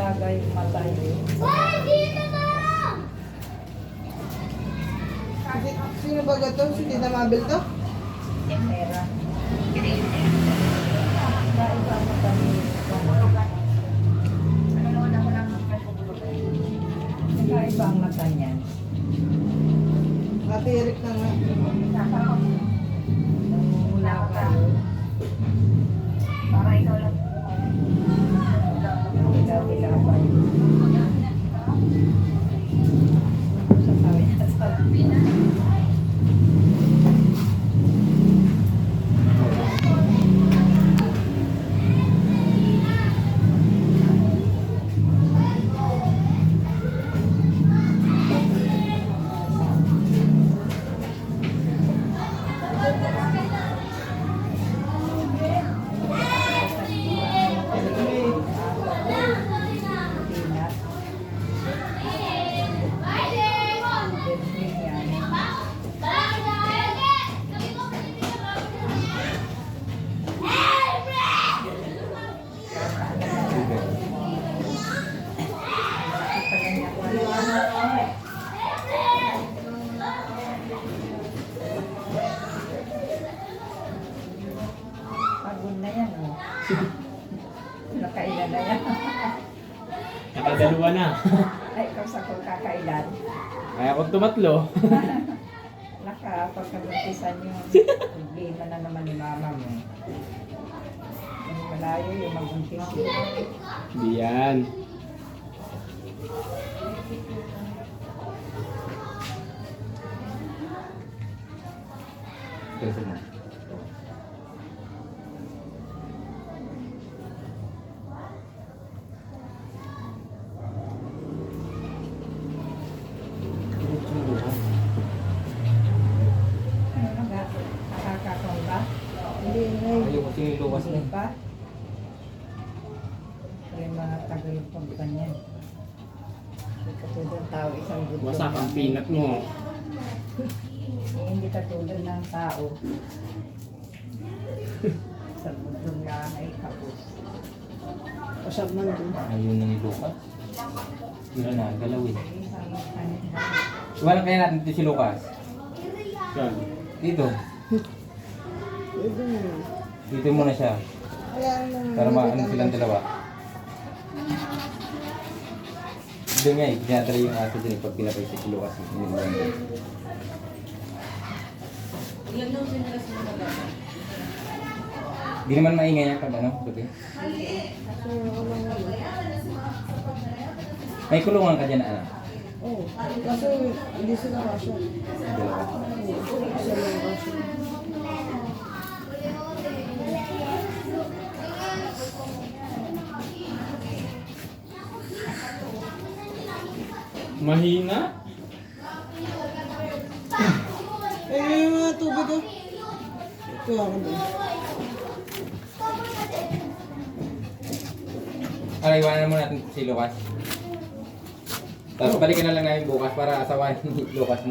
alaga yung matay. Sino ba gato? Si Tita Mabel to? Pera. Iba ang matay. Iba ang mata niyan. Ate Eric na nga. Mula ka. Para ikaw lang. Ilaw-ilaw. Sa sabi niya sa pagod na yan, oh. Nakailan na yan. Nakadalawa na. Ay, ikaw sa kung kakailan. Kaya ako tumatlo. Pagkabuntisan yung problema na naman ni mama mo. Yung malayo yung magbuntis yun. Di yan. Ano nga? Nakakakaw ba? Hindi na eh. Ayaw kasi yung luwas Hindi pa? Kaya mga tagal yung pagbanyan. Hindi katulad ng tao isang gusto. Wasak ang pinat mo. Hindi katulad ng tao. Sa budong lang ay kapos. Pasap man ito. Ayun na ni Lucas. Yun na, galaw eh. Isang kanina. Iwanan kaya natin dito si Lucas. Saan? Dito. Pwede na. Dito muna siya. Kaya nang... Para maano silang dalawa. Doon nga eh, pinatala yung aso dyan pag pinapay si Lucas. Hindi mo lang doon. Di naman maingay yan pag ano, buti. May kulungan ka dyan, anak. Oo. Kaso hindi sila kasya. Dalawa. Isa lang kasya. Mahina? Eh, yung mga tubig ko. Ito ako doon. Alright, iwanan muna natin si Lucas. Tapos balikan na lang namin bukas para asawahin ni Lucas mo.